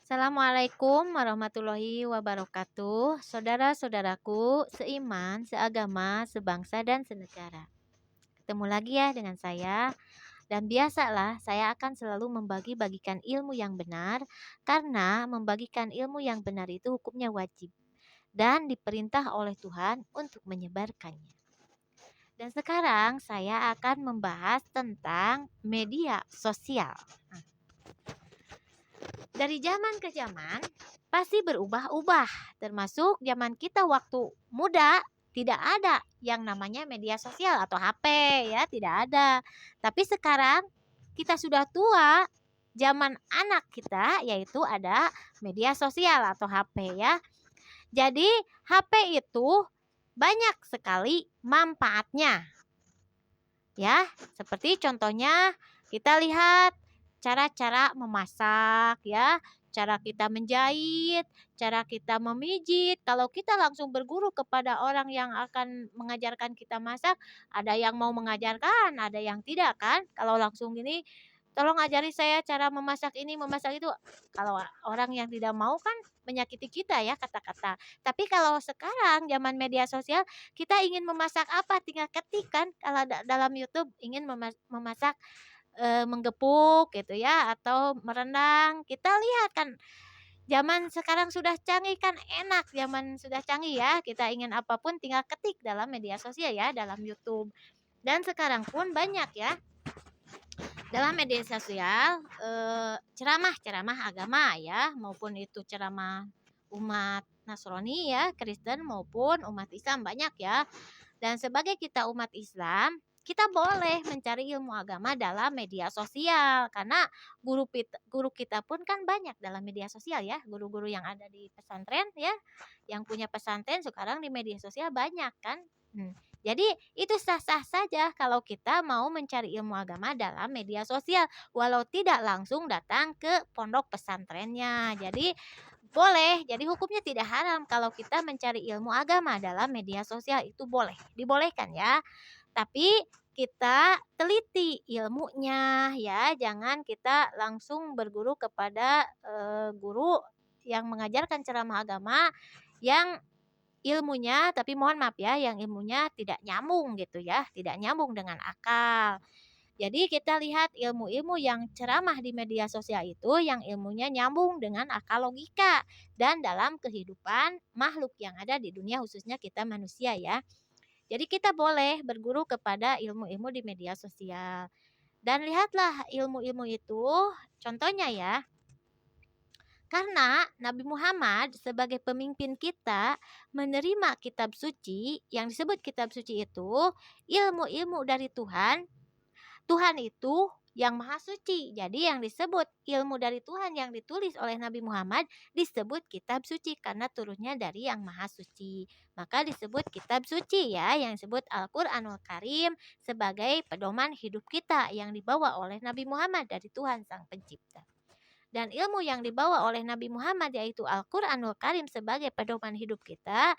Assalamualaikum warahmatullahi wabarakatuh. Saudara-saudaraku seiman, seagama, sebangsa, dan senegara. Ketemu lagi ya dengan saya. Dan biasalah saya akan selalu membagi-bagikan ilmu yang benar karena membagikan ilmu yang benar itu hukumnya wajib dan diperintah oleh Tuhan untuk menyebarkannya. Dan sekarang saya akan membahas tentang media sosial. Dari zaman ke zaman pasti berubah-ubah, termasuk zaman kita waktu muda tidak ada yang namanya media sosial atau HP ya, tidak ada. Tapi sekarang kita sudah tua, zaman anak kita yaitu ada media sosial atau HP ya. Jadi HP itu banyak sekali manfaatnya. Ya, seperti contohnya kita lihat cara-cara memasak ya, cara kita menjahit, cara kita memijit. Kalau kita langsung berguru kepada orang yang akan mengajarkan kita masak, ada yang mau mengajarkan, ada yang tidak kan? Kalau langsung gini, tolong ajari saya cara memasak ini, memasak itu. Kalau orang yang tidak mau kan menyakiti kita ya kata-kata. Tapi kalau sekarang zaman media sosial, kita ingin memasak apa tinggal ketik kan. Kalau dalam YouTube ingin memasak menggepuk gitu ya atau merendang. Kita lihat kan zaman sekarang sudah canggih kan enak, zaman sudah canggih ya. Kita ingin apapun tinggal ketik dalam media sosial ya, dalam YouTube. Dan sekarang pun banyak ya dalam media sosial ceramah-ceramah agama ya, maupun itu ceramah umat Nasrani ya, Kristen maupun umat Islam banyak ya. Dan sebagai kita umat Islam, kita boleh mencari ilmu agama dalam media sosial karena guru kita pun kan banyak dalam media sosial ya, guru-guru yang ada di pesantren ya, yang punya pesantren sekarang di media sosial banyak kan. Jadi itu sah-sah saja kalau kita mau mencari ilmu agama dalam media sosial walau tidak langsung datang ke pondok pesantrennya. Jadi boleh, jadi hukumnya tidak haram kalau kita mencari ilmu agama dalam media sosial itu boleh, dibolehkan ya. Tapi kita teliti ilmunya ya, jangan kita langsung berguru kepada guru yang mengajarkan ceramah agama yang ilmunya, tapi mohon maaf ya, yang ilmunya tidak nyambung gitu ya, tidak nyambung dengan akal. Jadi kita lihat ilmu-ilmu yang ceramah di media sosial itu yang ilmunya nyambung dengan akal logika dan dalam kehidupan makhluk yang ada di dunia khususnya kita manusia ya. Jadi kita boleh berguru kepada ilmu-ilmu di media sosial. Dan lihatlah ilmu-ilmu itu contohnya ya. Karena Nabi Muhammad sebagai pemimpin kita menerima kitab suci, yang disebut kitab suci itu ilmu-ilmu dari Tuhan. Tuhan itu yang maha suci. Jadi yang disebut ilmu dari Tuhan yang ditulis oleh Nabi Muhammad disebut kitab suci karena turunnya dari yang maha suci. Maka disebut kitab suci ya, yang disebut Al-Qur'anul Karim sebagai pedoman hidup kita yang dibawa oleh Nabi Muhammad dari Tuhan Sang Pencipta. Dan ilmu yang dibawa oleh Nabi Muhammad yaitu Al-Qur'anul Karim sebagai pedoman hidup kita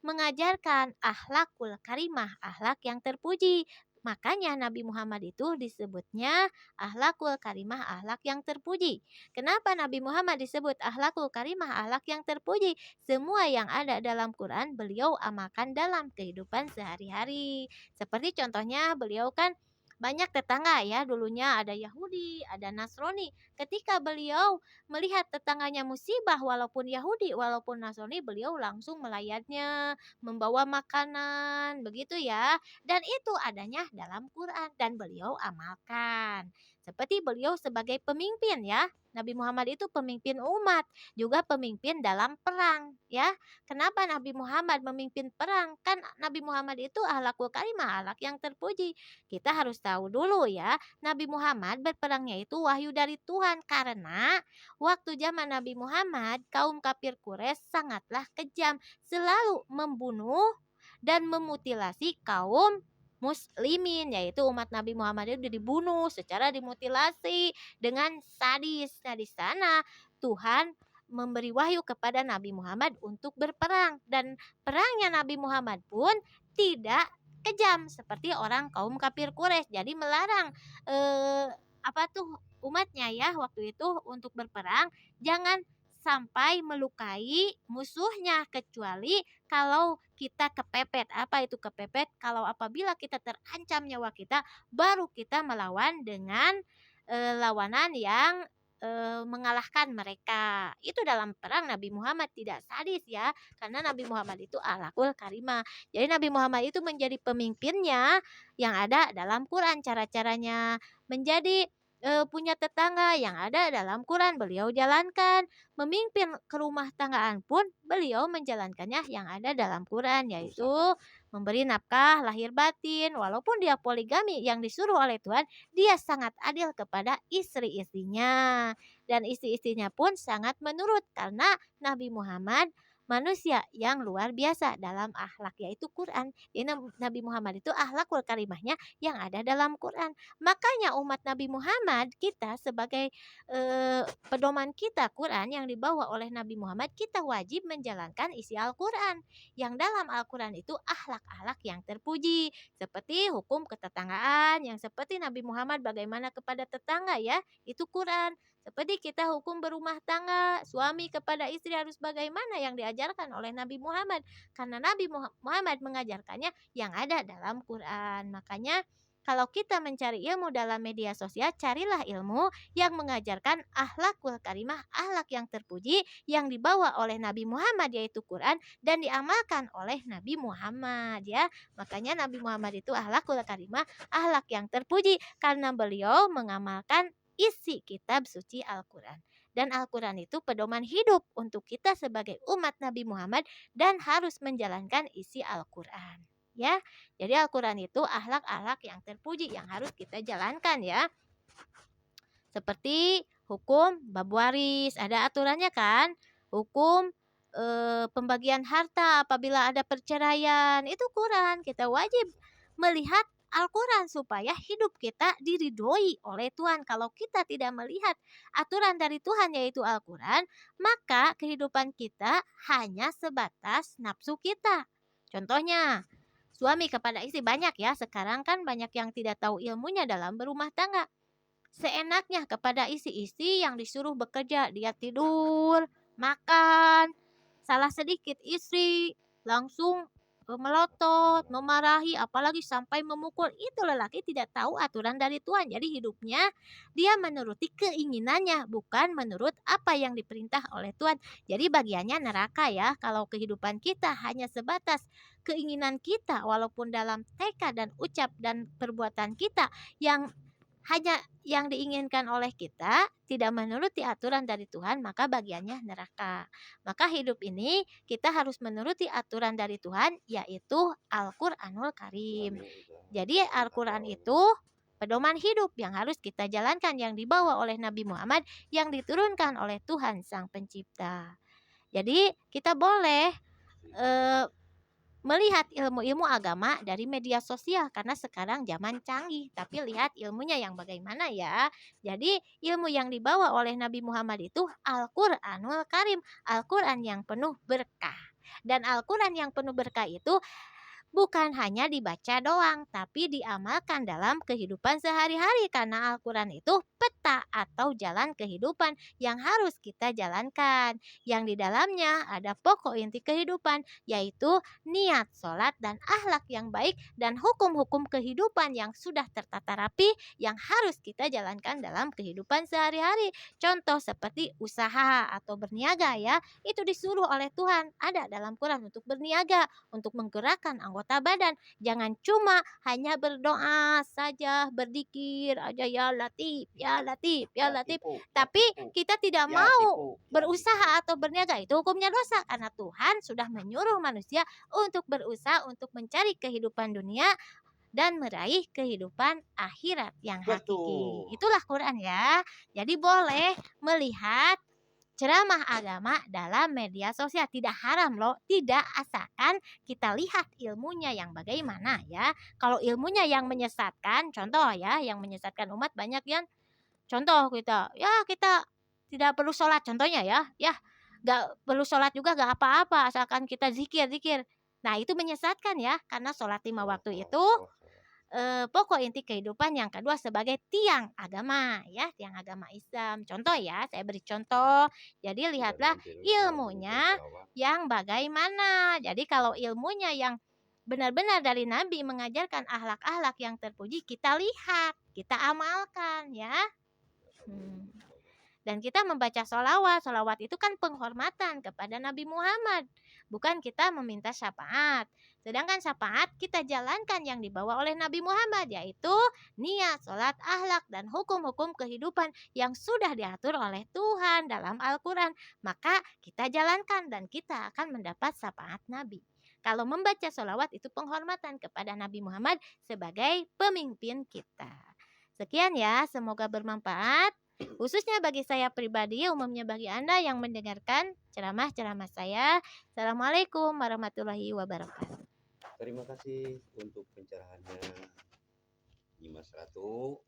mengajarkan akhlakul karimah, akhlak yang terpuji. Makanya Nabi Muhammad itu disebutnya akhlakul karimah, akhlak yang terpuji. Kenapa Nabi Muhammad disebut akhlakul karimah, akhlak yang terpuji? Semua yang ada dalam Quran beliau amalkan dalam kehidupan sehari-hari. Seperti contohnya beliau kan banyak tetangga ya, dulunya ada Yahudi, ada Nasrani. Ketika beliau melihat tetangganya musibah walaupun Yahudi, walaupun Nasrani, beliau langsung melayatnya, membawa makanan, begitu ya. Dan itu adanya dalam Quran dan beliau amalkan. Seperti beliau sebagai pemimpin ya. Nabi Muhammad itu pemimpin umat, juga pemimpin dalam perang ya. Kenapa Nabi Muhammad memimpin perang? Kan Nabi Muhammad itu akhlakul karimah, akhlak yang terpuji. Kita harus tahu dulu ya, Nabi Muhammad berperangnya itu wahyu dari Tuhan karena waktu zaman Nabi Muhammad kaum kafir Quraisy sangatlah kejam, selalu membunuh dan memutilasi kaum muslimin, yaitu umat Nabi Muhammad itu dibunuh secara dimutilasi dengan sadis. Nah, di sana Tuhan memberi wahyu kepada Nabi Muhammad untuk berperang dan perangnya Nabi Muhammad pun tidak kejam seperti orang kaum kafir Quraisy. Jadi melarang apa tuh umatnya ya waktu itu untuk berperang jangan sampai melukai musuhnya, kecuali kalau kita kepepet. Apa itu kepepet? Kalau apabila kita terancam nyawa kita, baru kita melawan dengan lawanan yang mengalahkan mereka. Itu dalam perang Nabi Muhammad tidak sadis ya, karena Nabi Muhammad itu akhlakul karimah. Jadi Nabi Muhammad itu menjadi pemimpinnya yang ada dalam Quran, cara-caranya menjadi punya tetangga yang ada dalam Quran beliau jalankan, memimpin ke rumah tanggaan pun beliau menjalankannya yang ada dalam Quran, yaitu memberi nafkah lahir batin. Walaupun dia poligami yang disuruh oleh Tuhan, dia sangat adil kepada istri-istrinya, dan istri-istrinya pun sangat menurut, karena Nabi Muhammad manusia yang luar biasa dalam akhlak, yaitu Quran. Jadi Nabi Muhammad itu akhlakul karimahnya yang ada dalam Quran. Makanya umat Nabi Muhammad, kita sebagai pedoman kita Quran yang dibawa oleh Nabi Muhammad, kita wajib menjalankan isi Al-Quran. Yang dalam Al-Quran itu akhlak-akhlak yang terpuji, seperti hukum ketetanggaan yang seperti Nabi Muhammad bagaimana kepada tetangga ya, itu Quran. Seperti kita hukum berumah tangga, suami kepada istri harus bagaimana yang diajarkan oleh Nabi Muhammad, karena Nabi Muhammad mengajarkannya yang ada dalam Quran. Makanya kalau kita mencari ilmu dalam media sosial, carilah ilmu yang mengajarkan akhlakul karimah, akhlak yang terpuji yang dibawa oleh Nabi Muhammad, yaitu Quran, dan diamalkan oleh Nabi Muhammad ya. Makanya Nabi Muhammad itu akhlakul karimah, akhlak yang terpuji, karena beliau mengamalkan isi kitab suci Al-Quran. Dan Al-Quran itu pedoman hidup untuk kita sebagai umat Nabi Muhammad, dan harus menjalankan isi Al-Quran ya. Jadi Al-Quran itu akhlak-akhlak yang terpuji yang harus kita jalankan ya. Seperti hukum bab waris, ada aturannya kan? Hukum pembagian harta apabila ada perceraian, itu Quran. Kita wajib melihat Al-Quran supaya hidup kita diridhoi oleh Tuhan. Kalau kita tidak melihat aturan dari Tuhan yaitu Al-Quran, maka kehidupan kita hanya sebatas nafsu kita. Contohnya, suami kepada istri banyak ya, sekarang kan banyak yang tidak tahu ilmunya dalam berumah tangga. Seenaknya kepada istri-istri yang disuruh bekerja, dia tidur, makan, salah sedikit istri langsung melotot, memarahi, apalagi sampai memukul. Itu lelaki tidak tahu aturan dari Tuhan. Jadi hidupnya dia menuruti keinginannya, bukan menurut apa yang diperintah oleh Tuhan. Jadi bagiannya neraka ya, kalau kehidupan kita hanya sebatas keinginan kita, walaupun dalam tekad dan ucap dan perbuatan kita yang hanya yang diinginkan oleh kita tidak menuruti aturan dari Tuhan, maka bagiannya neraka. Maka hidup ini kita harus menuruti aturan dari Tuhan, yaitu Al-Quranul Karim. Jadi Al-Quran itu pedoman hidup yang harus kita jalankan, yang dibawa oleh Nabi Muhammad, yang diturunkan oleh Tuhan Sang Pencipta. Jadi kita boleh melihat ilmu-ilmu agama dari media sosial, karena sekarang zaman canggih, tapi lihat ilmunya yang bagaimana ya. Jadi ilmu yang dibawa oleh Nabi Muhammad itu Al-Quranul Karim, Al-Quran yang penuh berkah. Dan Al-Quran yang penuh berkah itu bukan hanya dibaca doang, tapi diamalkan dalam kehidupan sehari-hari, karena Al-Quran itu peta atau jalan kehidupan yang harus kita jalankan. Yang di dalamnya ada pokok inti kehidupan, yaitu niat, sholat, dan akhlak yang baik, dan hukum-hukum kehidupan yang sudah tertata rapi yang harus kita jalankan dalam kehidupan sehari-hari. Contoh seperti usaha atau berniaga ya, itu disuruh oleh Tuhan, ada dalam Quran untuk berniaga, untuk menggerakkan anggota badan. Jangan cuma hanya berdoa saja, berzikir aja, ya Latif, ya Latif, ya Latif, tapi kita tidak mau berusaha atau berniaga. Itu hukumnya dosa, karena Tuhan sudah menyuruh manusia untuk berusaha untuk mencari kehidupan dunia dan meraih kehidupan akhirat yang hakiki. Itulah Quran ya. Jadi boleh melihat ceramah agama dalam media sosial, tidak haram loh, tidak, asalkan kita lihat ilmunya yang bagaimana ya. Kalau ilmunya yang menyesatkan, contoh ya, yang menyesatkan umat banyak yang contoh kita tidak perlu sholat contohnya ya nggak perlu sholat juga nggak apa-apa asalkan kita zikir. Nah itu menyesatkan ya, karena sholat 5 waktu itu pokok inti kehidupan yang kedua sebagai tiang agama ya, tiang agama Islam. Contoh ya, saya beri contoh. Jadi Sudah lihatlah dalam tidur sholat mengucapkan ilmunya sholawat. yang bagaimana. Jadi kalau ilmunya yang benar-benar dari Nabi mengajarkan akhlak-akhlak yang terpuji, kita lihat, kita amalkan ya. Hmm. Dan kita membaca sholawat. Sholawat itu kan penghormatan kepada Nabi Muhammad. Bukan kita meminta syafaat. Sedangkan syafaat kita jalankan yang dibawa oleh Nabi Muhammad. Yaitu niat, sholat, akhlak, dan hukum-hukum kehidupan yang sudah diatur oleh Tuhan dalam Al-Quran. Maka kita jalankan dan kita akan mendapat syafaat Nabi. Kalau membaca sholawat itu penghormatan kepada Nabi Muhammad sebagai pemimpin kita. Sekian ya, semoga bermanfaat. Khususnya bagi saya pribadi, umumnya bagi Anda yang mendengarkan ceramah-ceramah saya. Assalamualaikum warahmatullahi wabarakatuh. Terima kasih untuk pencerahannya, Nyimas Ratu.